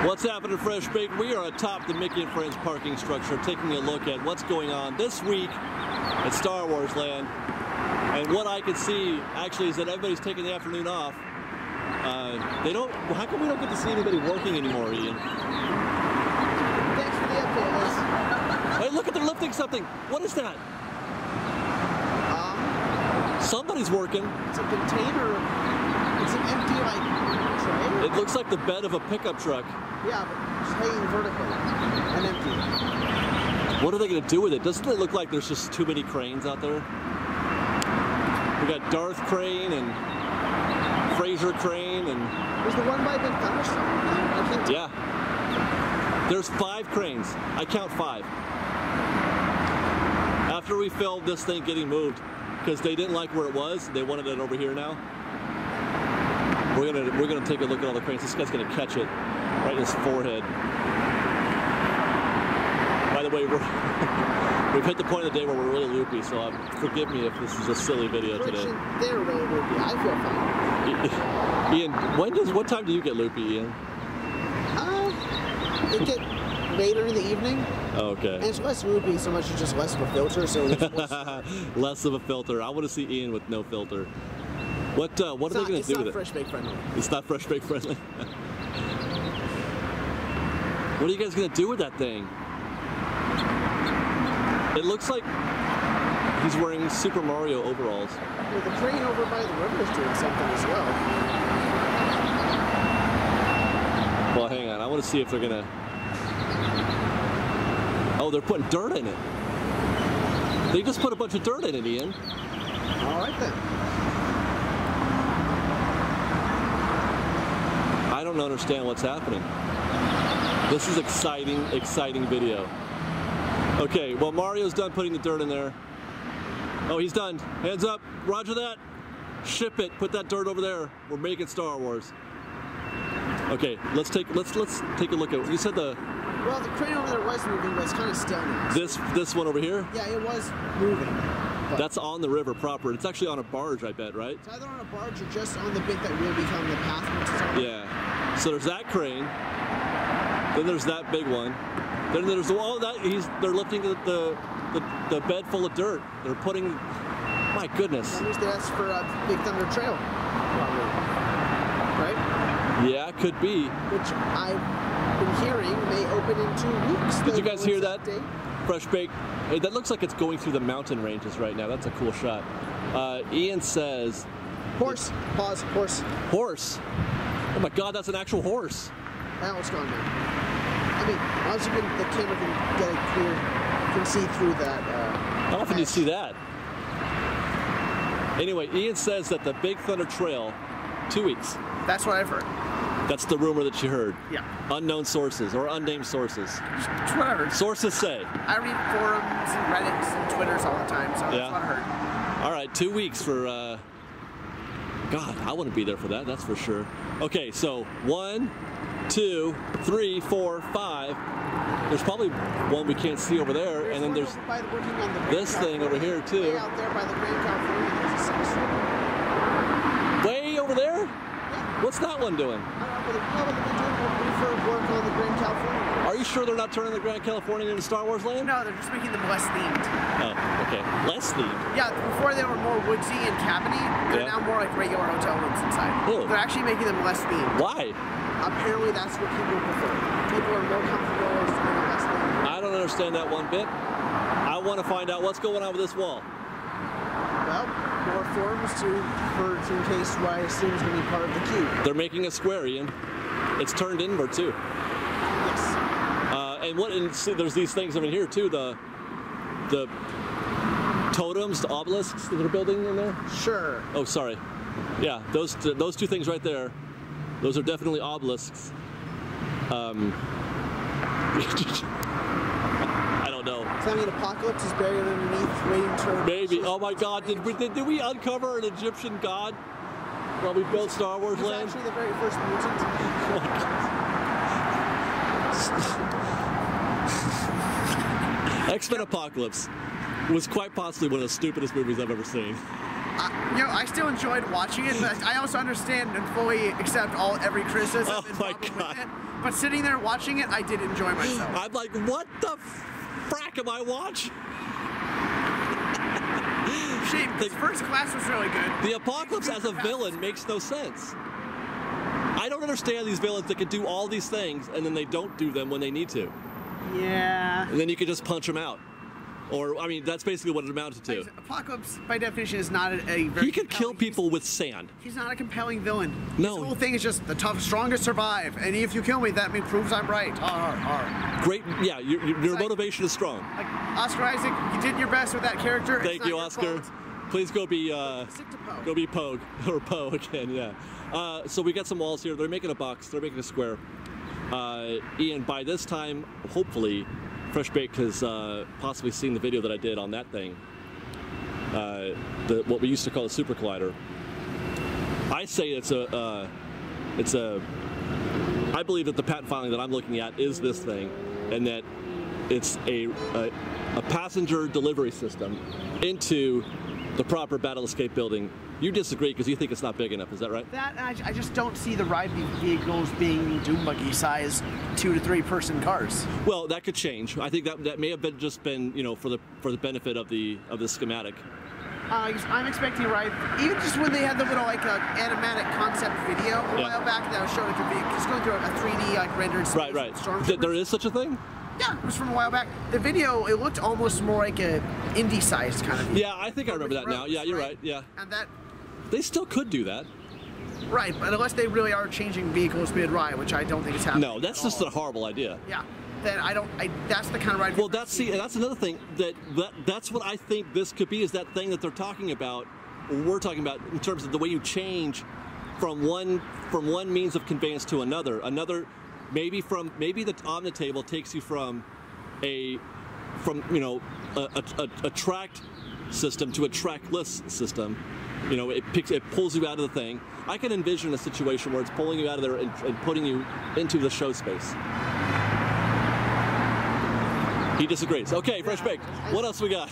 What's happening, Fresh Baked? We are atop the Mickey and Friends parking structure, taking a look at what's going on this week at Star Wars Land. And what I can see, actually, is that everybody's taking the afternoon off. How come we don't get to see anybody working anymore, Ian? Thanks for the update, Liz. Hey, look at, they're lifting something. What is that? Somebody's working. It's a container. It's an empty, tray. It looks like the bed of a pickup truck. Yeah, but just hanging vertically and empty. What are they going to do with it? Doesn't it look like there's just too many cranes out there? We got Darth Crane and Fraser Crane and... There's the one by Big Thunderstorm. I can't tell. Yeah. There's 5 cranes. I count 5. After we filmed this thing getting moved, because they didn't like where it was, they wanted it over here now. We're gonna take a look at all the cranes. This guy's gonna catch it right in his forehead. By the way, we've hit the point of the day where we're really loopy, so forgive me if this is a silly video today. They're really loopy. I feel fine. Ian, what time do you get loopy, Ian? It get later in the evening. Okay. And it's less loopy, so much it's just less of a filter, so it's less of a filter. I want to see Ian with no filter. What are they going to do with it? It's not Fresh Bake friendly. It's not Fresh Bake friendly. What are you guys going to do with that thing? It looks like he's wearing Super Mario overalls. Well, the crane over by the river is doing something as well. Well, hang on. I want to see if they're going to... Oh, they're putting dirt in it. They just put a bunch of dirt in it, Ian. All right, then. I don't understand what's happening. This is exciting, exciting video. Okay, well, Mario's done putting the dirt in there. Oh, he's done. Hands up. Roger that. Ship it. Put that dirt over there. We're making Star Wars. Okay, let's take a look at. You said the. Well, the crane over there was moving, but it's kind of still now. This one over here? Yeah, it was moving. That's on the river proper. It's actually on a barge, I bet, right? It's either on a barge or just on the bit that will become the path. Yeah. So there's that crane. Then there's that big one. Then there's all that. They're lifting the bed full of dirt. They're putting. My goodness. That's for Big Thunder Trail, probably. Right? Yeah, could be. Which I've been hearing may open in 2 weeks. Did you guys hear that? Fresh Bake. Hey, that looks like it's going through the mountain ranges right now. That's a cool shot. Ian says... Horse. Pause. Horse. Horse? Oh my God, that's an actual horse. That one's gone now. I mean, obviously the camera can get it clear, can see through that. How often do you see that? Anyway, Ian says that the Big Thunder Trail, 2 weeks. That's what I've heard. That's the rumor that you heard. Yeah. Unknown sources or unnamed sources. That's what I heard. Sources say. I read forums and Reddits and Twitters all the time, so that's what I heard. All right, 2 weeks for, God, I wouldn't be there for that, that's for sure. Okay, so 1, 2, 3, 4, 5. There's probably one we can't see over there, and then there's this thing over here too. Way out there by the Grand California, there's a section. Way over there? Yeah. What's that one doing? I don't know, but they're doing refurb work on the Grand California. Are you sure they're not turning the Grand California into Star Wars Land? No, they're just making them less themed. Oh, okay. Less themed? Yeah, before they were more woodsy and cabiny, they're now more like regular hotel rooms inside. Ew. They're actually making them less themed. Why? Apparently that's what people prefer. People are more comfortable with less themed. I don't understand that one bit. I want to find out what's going on with this wall. Well, more forms in case why I assume is going to be part of the cube. They're making a square, Ian. It's turned inward too. Yes. And see, there's these things over here too. The totems, the obelisks that they're building in there. Sure. Oh, sorry. Yeah, those 2 things right there. Those are definitely obelisks. I don't know. Does that mean Apocalypse is buried underneath, waiting to... Maybe. Oh my God! Did we uncover an Egyptian god while we built Star Wars Land? He's actually the very first mutant. X-Men Apocalypse was quite possibly one of the stupidest movies I've ever seen. You know, I still enjoyed watching it, but I also understand and fully accept every criticism and problem with it. But sitting there watching it, I did enjoy myself. I'm like, what the frack am I watching? The First Class was really good. The Apocalypse as a villain makes no sense. I don't understand these villains that can do all these things and then they don't do them when they need to. Yeah. And then you can just punch them out. Or, I mean, that's basically what it amounted to. Apocalypse, by definition, is not a very... He could kill people with sand. He's not a compelling villain. No. His whole thing is just the toughest, strongest survive. And if you kill me, that proves I'm right. Great, yeah, your motivation is strong. Like, Oscar Isaac, you did your best with that character. Thank you, Oscar. Please go be Pogue. Or Poe again, yeah. So we got some walls here. They're making a box. They're making a square. Ian, by this time, hopefully, Fresh Baked has possibly seen the video that I did on that thing. What we used to call a super collider. I say I believe that the patent filing that I'm looking at is this thing, and that it's a passenger delivery system into the proper battle escape building. You disagree because you think it's not big enough, is that right? That, I just don't see the ride vehicles being Doom Buggy size 2 to 3 person cars. Well, that could change. I think that may have been you know, for the benefit of the schematic. I'm expecting a ride, even just when they had the little animatic concept video a while back that was showing just going through a 3D rendered. Right. There is such a thing. Yeah, it was from a while back. The video, it looked almost more like a indie-sized kind of video. Yeah, I think I remember that now. Yeah, you're right. Yeah. And that. They still could do that. Right, but unless they really are changing vehicles mid-ride, which I don't think is happening. No, that's just a horrible idea. Yeah. Then that's the kind of ride. Well, that's another thing that's what I think this could be, is that thing that they're talking about, or we're talking about, in terms of the way you change from one means of conveyance to another. Maybe the Omnitable takes you from a tracked system to a trackless system. You know, it pulls you out of the thing. I can envision a situation where it's pulling you out of there and putting you into the show space. He disagrees. Okay, Fresh Baked. What else we got?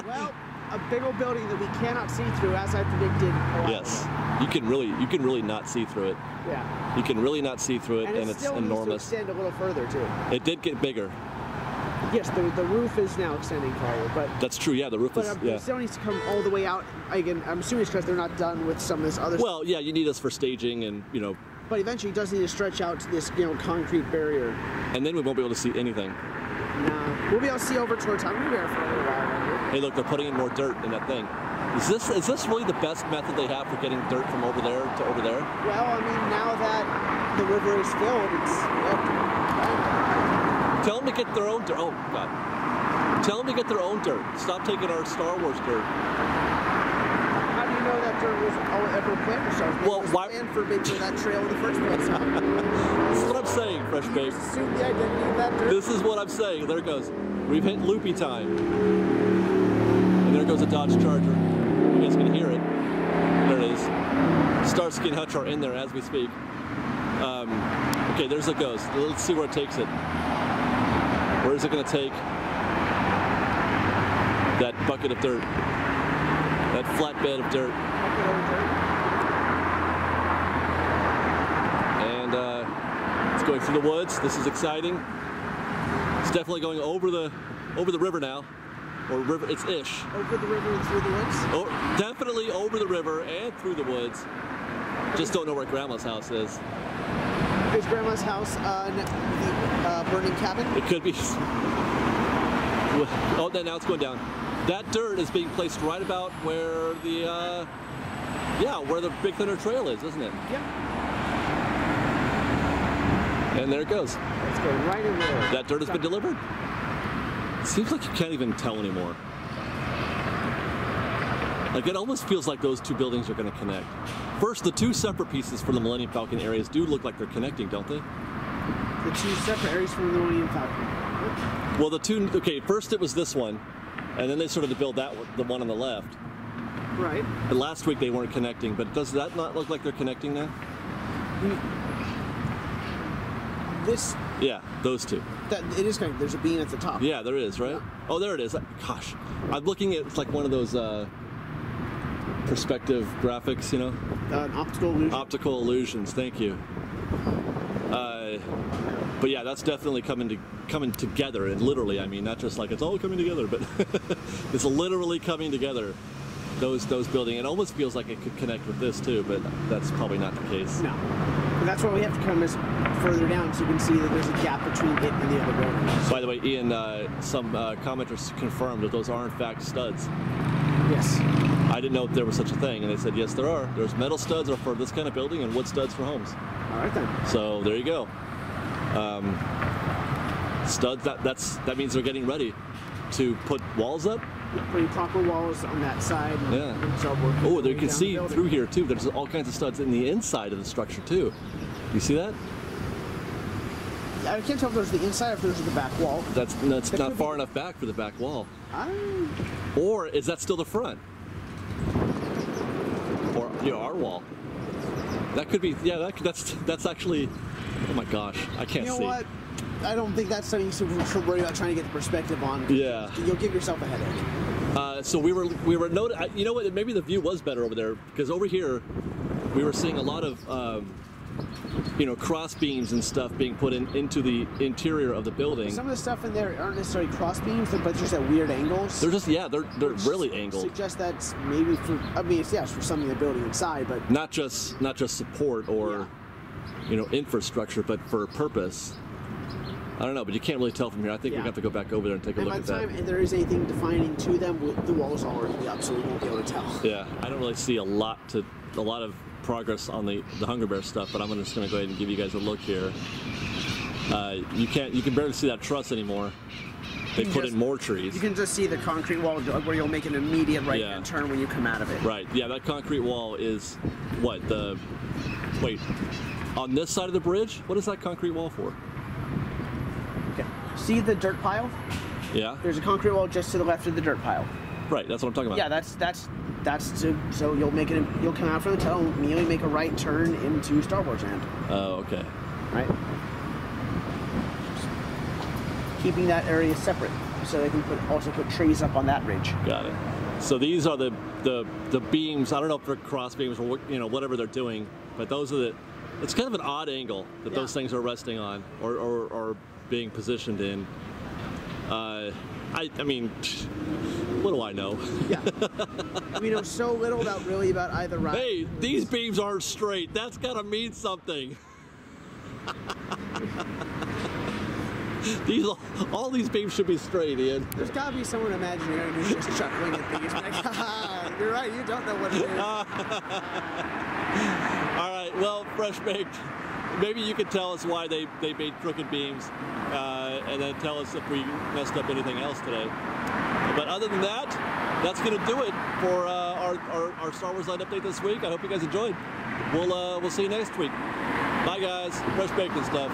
Well, a big old building that we cannot see through, as I predicted. Yes, you can really not see through it. Yeah. You can really not see through it, and it's still enormous. Needs to extend a little further too. It did get bigger. Yes, the roof is now extending farther, but that's true. Yeah, the roof is. Yeah. It still needs to come all the way out. Again, I'm assuming it's because they're not done with some of this other. Well, yeah, you need us for staging, and you know. But eventually, it does need to stretch out to this, concrete barrier. And then we won't be able to see anything. No, we'll be able to see over towards Hungry Bear for a little while. Right? Hey, look, they're putting in more dirt in that thing. Is this really the best method they have for getting dirt from over there to over there? Well, I mean, now that the river is filled, Tell them to get their own dirt. Oh, God. Tell them to get their own dirt. Stop taking our Star Wars dirt. How do you know that dirt was ever planned for Star Wars? Well, why? Planned for that trail in the first place. This is what I'm saying, Fresh Baked. Assume the identity of that dirt. This is what I'm saying. There it goes. We've hit loopy time. And there goes a Dodge Charger. You guys can hear it. There it is. Starsky and Hutch are in there as we speak. Okay, there's it goes. Let's see where it takes it. Where is it going to take that bucket of dirt? That flatbed of dirt. And it's going through the woods. This is exciting. It's definitely going over the river now. Or river, it's ish. Over the river and through the woods? Oh, definitely over the river and through the woods. Just don't know where Grandma's house is. Is Grandma's house the burning cabin? It could be. Oh, now it's going down. That dirt is being placed right about where where the Big Thunder Trail is, isn't it? Yep. And there it goes. It's going right in there. That dirt has been delivered. It seems like you can't even tell anymore. Like, it almost feels like those two buildings are going to connect. First, the two separate pieces for the Millennium Falcon areas do look like they're connecting, don't they? The two separate areas for the Millennium Falcon. Well, the two, okay, first it was this one, and then they started to build the one on the left. Right. And last week they weren't connecting, but does that not look like they're connecting now? This? Yeah, those two. It is connected. There's a beam at the top. Yeah, there is, right? Yeah. Oh, there it is. Gosh, I'm looking at, it's like one of those perspective graphics, you know? Optical illusion. Optical illusions, thank you. But yeah, that's definitely coming together, and literally, I mean, not just like it's all coming together, but it's literally coming together. Those building, it almost feels like it could connect with this too, but that's probably not the case. No, but that's why we have to come further down so you can see that there's a gap between it and the other buildings. By the way, Ian, some commenters confirmed that those are in fact studs. Yes. I didn't know if there was such a thing, and they said yes, there are. There's metal studs are for this kind of building, and wood studs for homes. All right then. So there you go. Studs. That means they're getting ready to put walls up. Putting proper walls on that side. Yeah. So oh, you can see through here too. There's all kinds of studs in the inside of the structure too. You see that? I can't tell if there's the inside or if there's the back wall. That's not far enough back for the back wall. Or is that still the front? Or our wall? That could be. Yeah, that's actually. Oh my gosh, I can't see. You know what? I don't think that's something you should worry about trying to get the perspective on. Yeah. You'll give yourself a headache. So we were noting. You know what? Maybe the view was better over there because over here we were seeing a lot of cross beams and stuff being put into the interior of the building. Some of the stuff in there aren't necessarily cross beams, but just at weird angles. They're just they're really angled. Suggest that's maybe for it's for something the building inside, but not just support or infrastructure, but for purpose. I don't know, but you can't really tell from here. I think we have to go back over there and take a look at that. By the time there is anything defining to them, the walls are already up, so we won't be able to tell. Yeah, I don't really see a lot of progress on the Hunger Bear stuff, but I'm just going to go ahead and give you guys a look here. You can barely see that truss anymore. They put in more trees. You can just see the concrete wall where you'll make an immediate right-hand turn when you come out of it. Right. Yeah, that concrete wall is what wait, on this side of the bridge. What is that concrete wall for? See the dirt pile? Yeah. There's a concrete wall just to the left of the dirt pile. Right, that's what I'm talking about. Yeah, that's so you'll come out from the tunnel, immediately make a right turn into Star Wars Land. Oh, okay. Right. Keeping that area separate, so they can also put trees up on that ridge. Got it. So these are the beams. I don't know if they're cross beams or whatever they're doing, but those are it's kind of an odd angle that those things are resting on or being positioned in. I mean, what do I know? Yeah. We know so little about either ride. Hey, these beams aren't straight. That's gotta mean something. All these beams should be straight, Ian. There's gotta be someone imaginary who's just chuckling at these. Like, you're right, you don't know what it is. All right, well, Fresh Baked, maybe you could tell us why they made crooked beams, and then tell us if we messed up anything else today. But other than that, that's going to do it for our Star Wars Land update this week. I hope you guys enjoyed. We'll see you next week. Bye, guys. Fresh Baked and stuff.